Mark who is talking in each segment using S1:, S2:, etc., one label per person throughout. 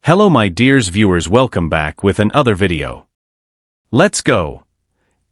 S1: Hello my dears viewers, welcome back with another video. Let's go.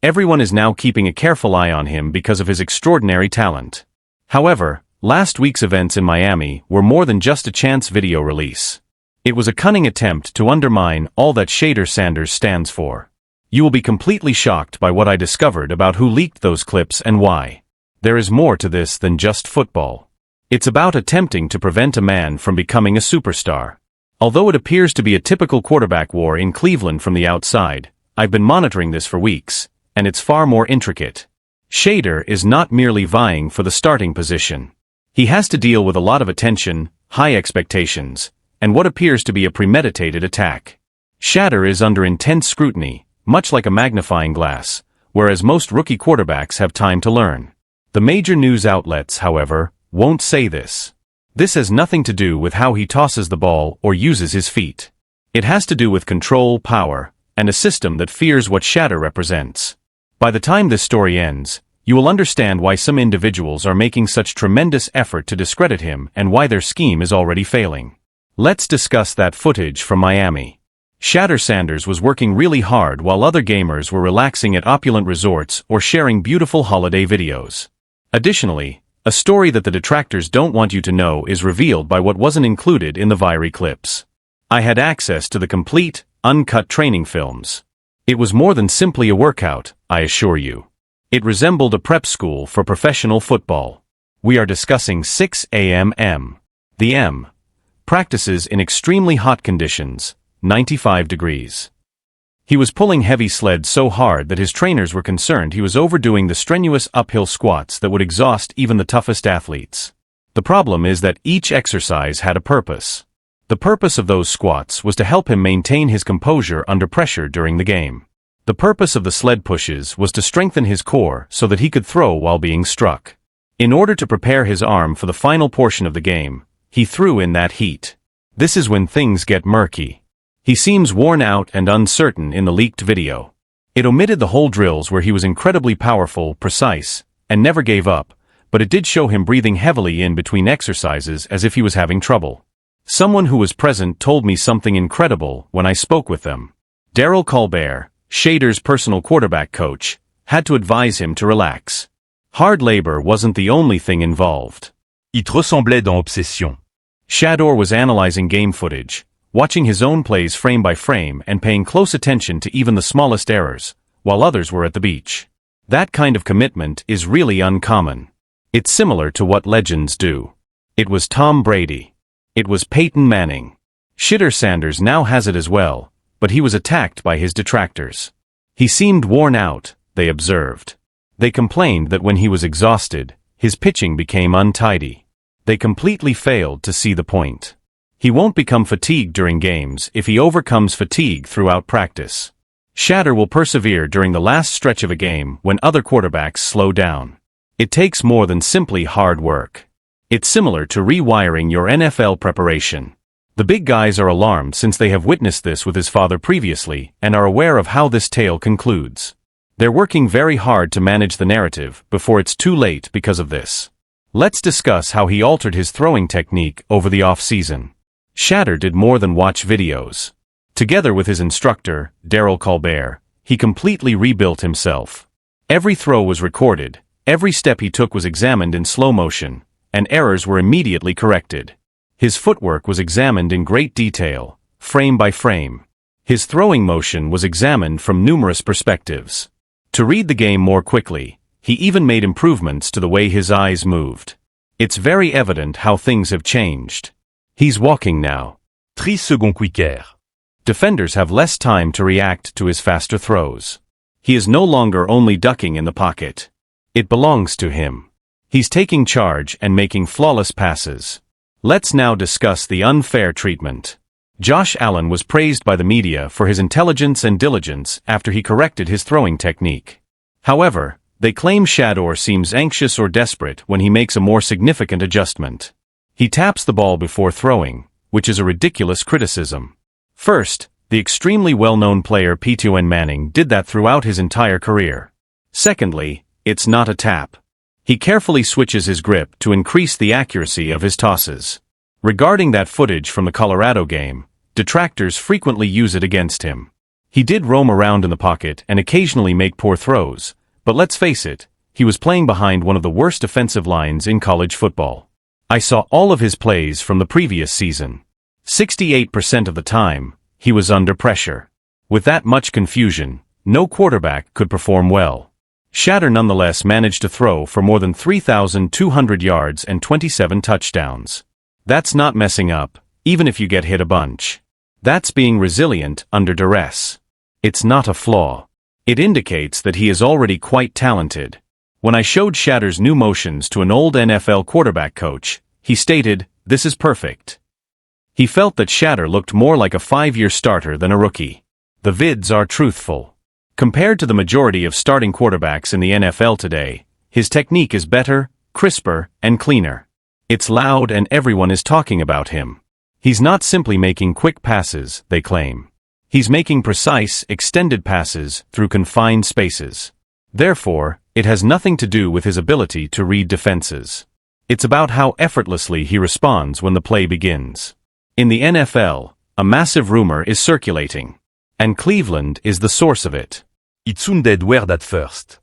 S1: Everyone is now keeping a careful eye on him because of his extraordinary talent. However, last week's events in Miami were more than just a chance video release. It was a cunning attempt to undermine all that Shedeur Sanders stands for. You will be completely shocked by what I discovered about who leaked those clips and why. There is more to this than just football. It's about attempting to prevent a man from becoming a superstar. Although it appears to be a typical quarterback war in Cleveland from the outside, I've been monitoring this for weeks, and it's far more intricate. Shedeur is not merely vying for the starting position. He has to deal with a lot of attention, high expectations, and what appears to be a premeditated attack. Shedeur is under intense scrutiny, much like a magnifying glass, whereas most rookie quarterbacks have time to learn. The major news outlets, however, won't say this. This has nothing to do with how he tosses the ball or uses his feet. It has to do with control, power, and a system that fears what Shedeur represents. By the time this story ends, you will understand why some individuals are making such tremendous effort to discredit him and why their scheme is already failing. Let's discuss that footage from Miami. Shedeur Sanders was working really hard while other gamers were relaxing at opulent resorts or sharing beautiful holiday videos. Additionally, a story that the detractors don't want you to know is revealed by what wasn't included in the viral clips. I had access to the complete, uncut training films. It was more than simply a workout, I assure you. It resembled a prep school for professional football. We are discussing 6 a.m. The M. Practices in extremely hot conditions, 95 degrees. He was pulling heavy sleds so hard that his trainers were concerned he was overdoing the strenuous uphill squats that would exhaust even the toughest athletes. The problem is that each exercise had a purpose. The purpose of those squats was to help him maintain his composure under pressure during the game. The purpose of the sled pushes was to strengthen his core so that he could throw while being struck. In order to prepare his arm for the final portion of the game, he threw in that heat. This is when things get murky. He seems worn out and uncertain in the leaked video. It omitted the whole drills where he was incredibly powerful, precise, and never gave up, but it did show him breathing heavily in between exercises as if he was having trouble. Someone who was present told me something incredible when I spoke with them. Darryl Colbert, Shedeur's personal quarterback coach, had to advise him to relax. Hard labor wasn't the only thing involved.
S2: Il te ressemblait dans Obsession.
S1: Shedeur was analyzing game footage, watching his own plays frame by frame and paying close attention to even the smallest errors, while others were at the beach. That kind of commitment is really uncommon. It's similar to what legends do. It was Tom Brady. It was Peyton Manning. Shedeur Sanders now has it as well, but he was attacked by his detractors. He seemed worn out, they observed. They complained that when he was exhausted, his pitching became untidy. They completely failed to see the point. He won't become fatigued during games if he overcomes fatigue throughout practice. Shedeur will persevere during the last stretch of a game when other quarterbacks slow down. It takes more than simply hard work. It's similar to rewiring your NFL preparation. The big guys are alarmed since they have witnessed this with his father previously and are aware of how this tale concludes. They're working very hard to manage the narrative before it's too late because of this. Let's discuss how he altered his throwing technique over the off-season. Shedeur did more than watch videos. Together with his instructor, Darryl Colbert, he completely rebuilt himself. Every throw was recorded, every step he took was examined in slow motion, and errors were immediately corrected. His footwork was examined in great detail, frame by frame. His throwing motion was examined from numerous perspectives. To read the game more quickly, he even made improvements to the way his eyes moved. It's very evident how things have changed. He's walking now.
S2: 3 secondes quicker.
S1: Defenders have less time to react to his faster throws. He is no longer only ducking in the pocket. It belongs to him. He's taking charge and making flawless passes. Let's now discuss the unfair treatment. Josh Allen was praised by the media for his intelligence and diligence after he corrected his throwing technique. However, they claim Shedeur seems anxious or desperate when he makes a more significant adjustment. He taps the ball before throwing, which is a ridiculous criticism. First, the extremely well-known player Peyton Manning did that throughout his entire career. Secondly, it's not a tap. He carefully switches his grip to increase the accuracy of his tosses. Regarding that footage from the Colorado game, detractors frequently use it against him. He did roam around in the pocket and occasionally make poor throws, but let's face it, he was playing behind one of the worst offensive lines in college football. I saw all of his plays from the previous season. 68% of the time, he was under pressure. With that much confusion, no quarterback could perform well. Shedeur nonetheless managed to throw for more than 3,200 yards and 27 touchdowns. That's not messing up, even if you get hit a bunch. That's being resilient under duress. It's not a flaw. It indicates that he is already quite talented. When I showed Shedeur's new motions to an old NFL quarterback coach, he stated, "This is perfect." He felt that Shedeur looked more like a 5-year starter than a rookie. The vids are truthful. Compared to the majority of starting quarterbacks in the NFL today, his technique is better, crisper, and cleaner. It's loud and everyone is talking about him. He's not simply making quick passes, they claim. He's making precise, extended passes through confined spaces. Therefore, it has nothing to do with his ability to read defenses. It's about how effortlessly he responds when the play begins. In the NFL, a massive rumor is circulating. And Cleveland is the source of it.
S2: It sounded weird at first.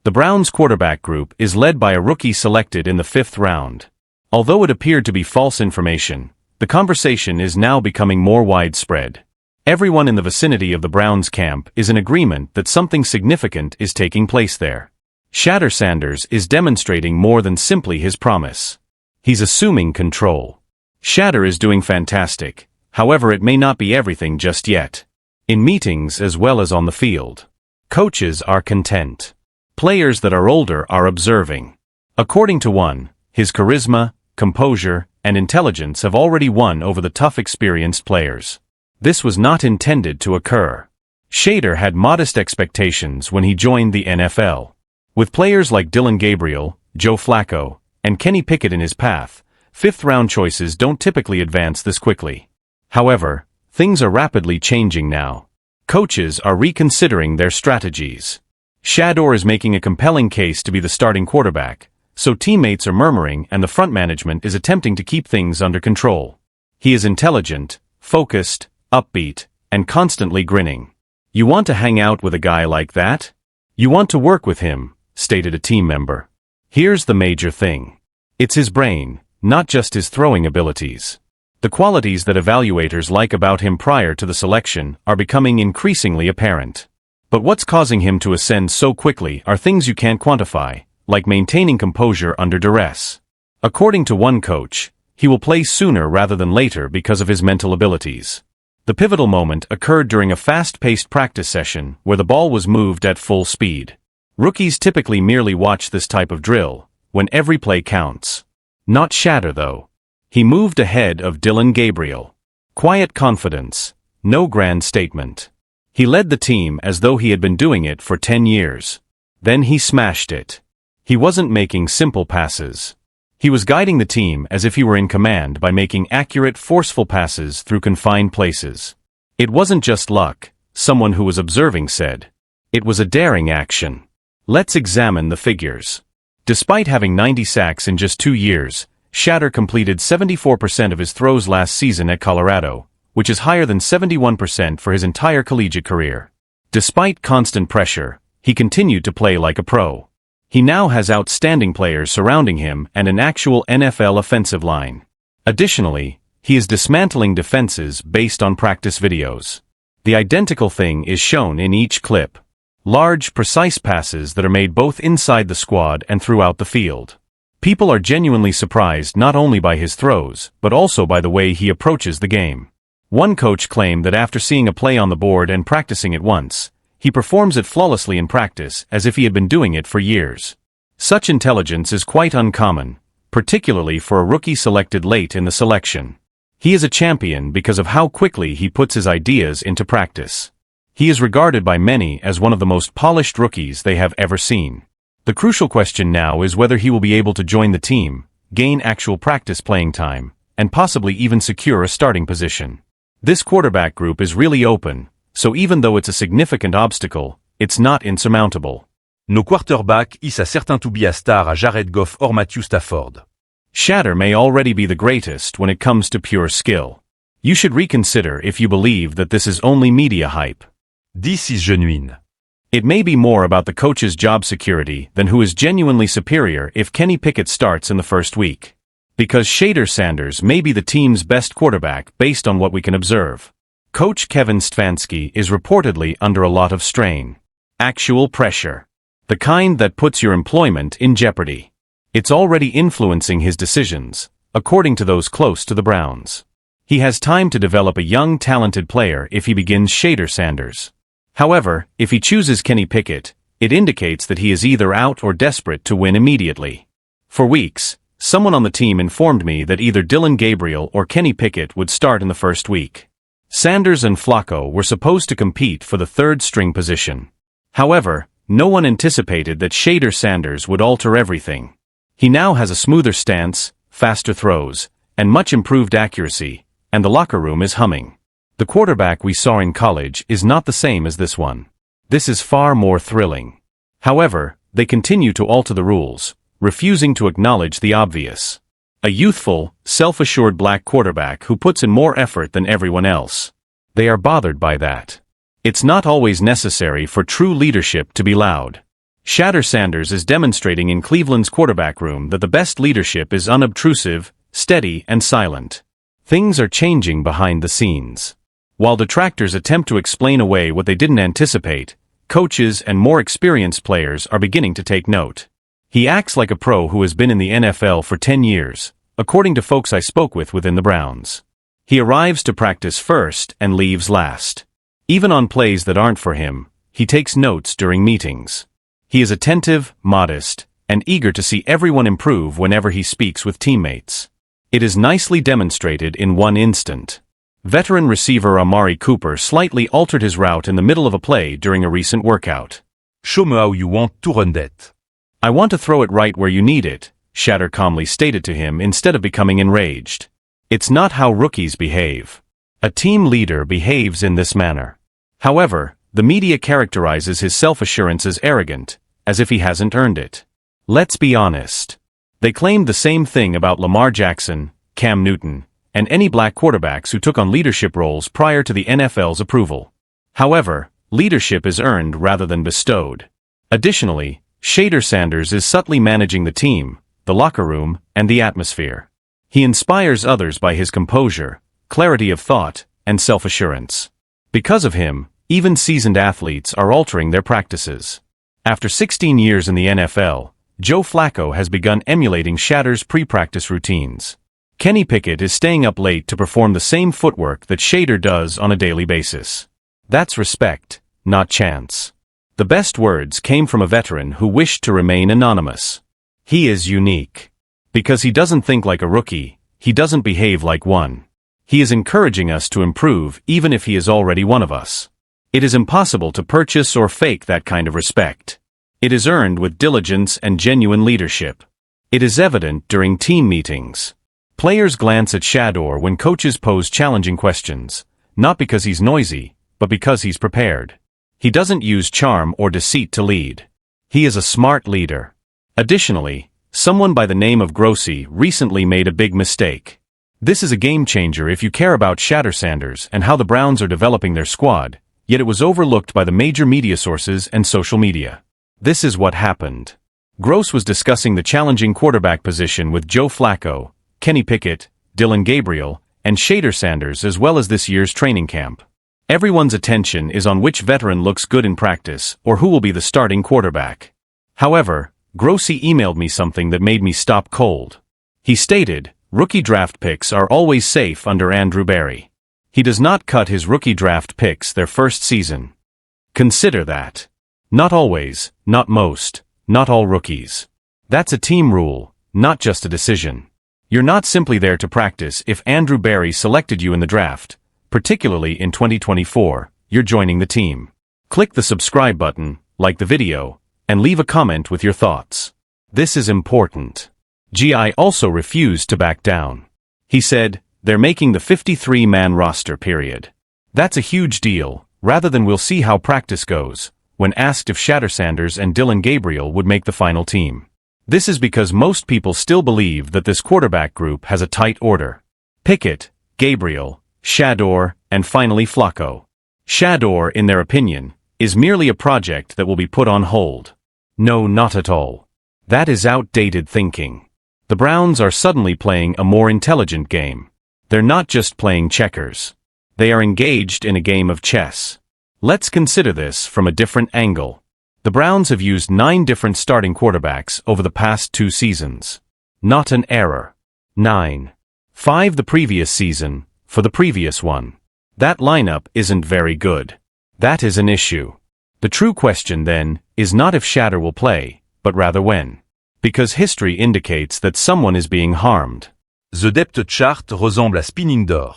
S1: The Browns quarterback group is led by a rookie selected in the 5th round. Although it appeared to be false information, the conversation is now becoming more widespread. Everyone in the vicinity of the Browns camp is in agreement that something significant is taking place there. Shedeur Sanders is demonstrating more than simply his promise. He's assuming control. Shedeur is doing fantastic, however it may not be everything just yet. In meetings as well as on the field, coaches are content. Players that are older are observing. According to one, his charisma, composure, and intelligence have already won over the tough experienced players. This was not intended to occur. Shedeur had modest expectations when he joined the NFL. With players like Dillon Gabriel, Joe Flacco, and Kenny Pickett in his path, 5th-round choices don't typically advance this quickly. However, things are rapidly changing now. Coaches are reconsidering their strategies. Shedeur is making a compelling case to be the starting quarterback, so teammates are murmuring and the front management is attempting to keep things under control. He is intelligent, focused, upbeat, and constantly grinning. You want to hang out with a guy like that? You want to work with him, stated a team member. Here's the major thing. It's his brain, not just his throwing abilities. The qualities that evaluators like about him prior to the selection are becoming increasingly apparent. But what's causing him to ascend so quickly are things you can't quantify, like maintaining composure under duress. According to one coach, he will play sooner rather than later because of his mental abilities. The pivotal moment occurred during a fast-paced practice session where the ball was moved at full speed. Rookies typically merely watch this type of drill, when every play counts. Not Shedeur though. He moved ahead of Dillon Gabriel. Quiet confidence, no grand statement. He led the team as though he had been doing it for 10 years. Then he smashed it. He wasn't making simple passes. He was guiding the team as if he were in command by making accurate, forceful passes through confined places. It wasn't just luck, someone who was observing said. It was a daring action. Let's examine the figures. Despite having 90 sacks in just 2 years, Shedeur completed 74% of his throws last season at Colorado, which is higher than 71% for his entire collegiate career. Despite constant pressure, he continued to play like a pro. He now has outstanding players surrounding him and an actual NFL offensive line. Additionally, he is dismantling defenses based on practice videos. The identical thing is shown in each clip. Large, precise passes that are made both inside the squad and throughout the field. People are genuinely surprised not only by his throws, but also by the way he approaches the game. One coach claimed that after seeing a play on the board and practicing it once, he performs it flawlessly in practice as if he had been doing it for years. Such intelligence is quite uncommon, particularly for a rookie selected late in the selection. He is a champion because of how quickly he puts his ideas into practice. He is regarded by many as one of the most polished rookies they have ever seen. The crucial question now is whether he will be able to join the team, gain actual practice playing time, and possibly even secure a starting position. This quarterback group is really open, so even though it's a significant obstacle, it's not insurmountable.
S2: Nos quarterbacks hissent à certains to be a star à Jared Goff or Matthew Stafford.
S1: Shedeur may already be the greatest when it comes to pure skill. You should reconsider if you believe that this is only media hype.
S2: This is genuine.
S1: It may be more about the coach's job security than who is genuinely superior if Kenny Pickett starts in the first week. Because Shedeur Sanders may be the team's best quarterback based on what we can observe. Coach Kevin Stefanski is reportedly under a lot of strain. Actual pressure. The kind that puts your employment in jeopardy. It's already influencing his decisions, according to those close to the Browns. He has time to develop a young, talented player if he begins Shedeur Sanders. However, if he chooses Kenny Pickett, it indicates that he is either out or desperate to win immediately. For weeks, someone on the team informed me that either Dillon Gabriel or Kenny Pickett would start in the first week. Sanders and Flacco were supposed to compete for the third-string position. However, no one anticipated that Shedeur Sanders would alter everything. He now has a smoother stance, faster throws, and much improved accuracy, and the locker room is humming. The quarterback we saw in college is not the same as this one. This is far more thrilling. However, they continue to alter the rules, refusing to acknowledge the obvious. A youthful, self-assured black quarterback who puts in more effort than everyone else. They are bothered by that. It's not always necessary for true leadership to be loud. Shedeur Sanders is demonstrating in Cleveland's quarterback room that the best leadership is unobtrusive, steady, and silent. Things are changing behind the scenes. While detractors attempt to explain away what they didn't anticipate, coaches and more experienced players are beginning to take note. He acts like a pro who has been in the NFL for 10 years, according to folks I spoke with within the Browns. He arrives to practice first and leaves last. Even on plays that aren't for him, he takes notes during meetings. He is attentive, modest, and eager to see everyone improve whenever he speaks with teammates. It is nicely demonstrated in one instant. Veteran receiver Amari Cooper slightly altered his route in the middle of a play during a recent workout.
S2: Show me how you want to run that.
S1: I want to throw it right where you need it, Shedeur calmly stated to him instead of becoming enraged. It's not how rookies behave. A team leader behaves in this manner. However, the media characterizes his self-assurance as arrogant, as if he hasn't earned it. Let's be honest. They claimed the same thing about Lamar Jackson, Cam Newton, and any black quarterbacks who took on leadership roles prior to the NFL's approval. However, leadership is earned rather than bestowed. Additionally, Shedeur Sanders is subtly managing the team, the locker room, and the atmosphere. He inspires others by his composure, clarity of thought, and self-assurance. Because of him, even seasoned athletes are altering their practices. After 16 years in the NFL, Joe Flacco has begun emulating Shedeur's pre-practice routines. Kenny Pickett is staying up late to perform the same footwork that Shedeur does on a daily basis. That's respect, not chance. The best words came from a veteran who wished to remain anonymous. He is unique. Because he doesn't think like a rookie, he doesn't behave like one. He is encouraging us to improve even if he is already one of us. It is impossible to purchase or fake that kind of respect. It is earned with diligence and genuine leadership. It is evident during team meetings. Players glance at Shedeur when coaches pose challenging questions, not because he's noisy, but because he's prepared. He doesn't use charm or deceit to lead. He is a smart leader. Additionally, someone by the name of Grossi recently made a big mistake. This is a game changer if you care about Shedeur Sanders and how the Browns are developing their squad, yet it was overlooked by the major media sources and social media. This is what happened. Gross was discussing the challenging quarterback position with Joe Flacco, Kenny Pickett, Dillon Gabriel, and Shedeur Sanders as well as this year's training camp. Everyone's attention is on which veteran looks good in practice or who will be the starting quarterback. However, Grossi emailed me something that made me stop cold. He stated, rookie draft picks are always safe under Andrew Berry. He does not cut his rookie draft picks their first season. Consider that. Not always, not most, not all rookies. That's a team rule, not just a decision. You're not simply there to practice if Andrew Berry selected you in the draft, particularly in 2024, you're joining the team. Click the subscribe button, like the video, and leave a comment with your thoughts. This is important. GI also refused to back down. He said, they're making the 53-man roster period. That's a huge deal, rather than we'll see how practice goes, when asked if Shedeur Sanders and Dillon Gabriel would make the final team. This is because most people still believe that this quarterback group has a tight order. Pickett, Gabriel, Shedeur, and finally Flacco. Shedeur, in their opinion, is merely a project that will be put on hold. No, not at all. That is outdated thinking. The Browns are suddenly playing a more intelligent game. They're not just playing checkers. They are engaged in a game of chess. Let's consider this from a different angle. The Browns have used 9 different starting quarterbacks over the past 2 seasons. Not an error. 9. 5 the previous season, for the previous one. That lineup isn't very good. That is an issue. The true question then is not if Shedeur will play, but rather when. Because history indicates that someone is being harmed.
S2: The depth chart ressemble à spinning d'or.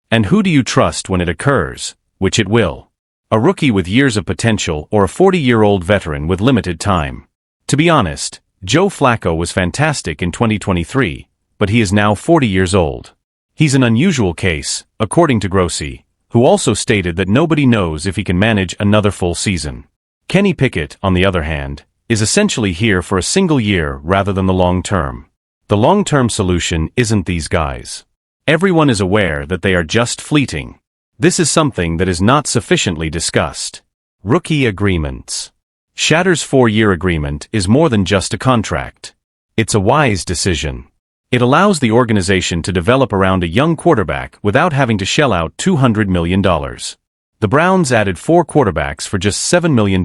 S1: And who do you trust when it occurs, which it will? A rookie with years of potential or a 40-year-old veteran with limited time? To be honest, Joe Flacco was fantastic in 2023, but he is now 40 years old. He's an unusual case, according to Grossi, who also stated that nobody knows if he can manage another full season. Kenny Pickett, on the other hand, is essentially here for a single year rather than the long term. The long-term solution isn't these guys. Everyone is aware that they are just fleeting. This is something that is not sufficiently discussed. Rookie agreements. Shedeur's 4-year agreement is more than just a contract. It's a wise decision. It allows the organization to develop around a young quarterback without having to shell out $200 million. The Browns added 4 quarterbacks for just $7 million,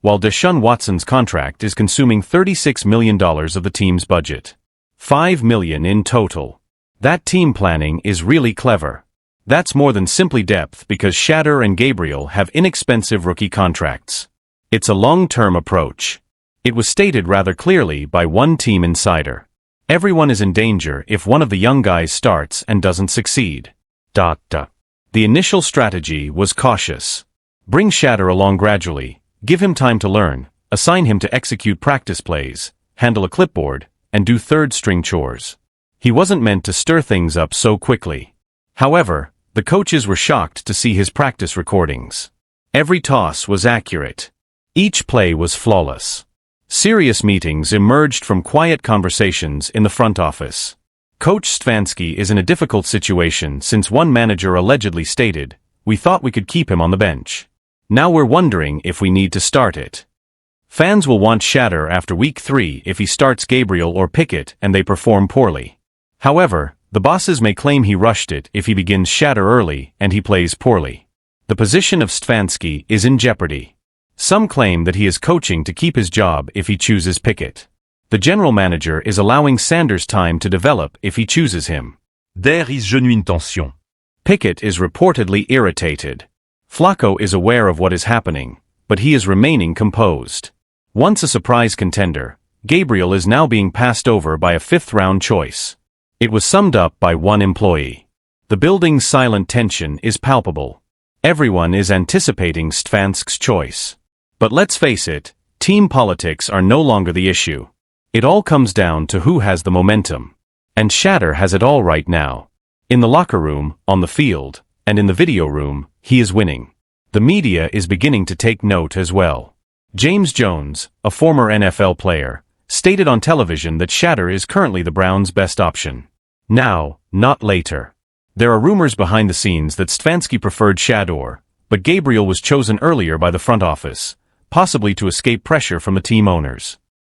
S1: while Deshaun Watson's contract is consuming $36 million of the team's budget. $5 million in total. That team planning is really clever. That's more than simply depth because Shedeur and Gabriel have inexpensive rookie contracts. It's a long-term approach. It was stated rather clearly by one team insider. Everyone is in danger if one of the young guys starts and doesn't succeed. The initial strategy was cautious. Bring Shedeur along gradually, give him time to learn, assign him to execute practice plays, handle a clipboard, and do third-string chores. He wasn't meant to stir things up so quickly. However, the coaches were shocked to see his practice recordings. Every toss was accurate. Each play was flawless. Serious meetings emerged from quiet conversations in the front office. Coach Stefanski is in a difficult situation since one manager allegedly stated, "We thought we could keep him on the bench. Now we're wondering if we need to start it." Fans will want Shedeur after week 3 if he starts Gabriel or Pickett and they perform poorly. However, the bosses may claim he rushed it if he begins Shedeur early and he plays poorly. The position of Stefanski is in jeopardy. Some claim that he is coaching to keep his job if he chooses Pickett. The general manager is allowing Sanders time to develop if he chooses him.
S2: There is genuine tension.
S1: Pickett is reportedly irritated. Flacco is aware of what is happening, but he is remaining composed. Once a surprise contender, Gabriel is now being passed over by a 5th-round choice. It was summed up by one employee. The building's silent tension is palpable. Everyone is anticipating Stefanski's choice. But let's face it, team politics are no longer the issue. It all comes down to who has the momentum. And Shedeur has it all right now. In the locker room, on the field, and in the video room, he is winning. The media is beginning to take note as well. James Jones, a former NFL player, stated on television that Shedeur is currently the Browns' best option. Now, not later. There are rumors behind the scenes that Stefanski preferred Shedeur, but Gabriel was chosen earlier by the front office, possibly to escape pressure from the team owners.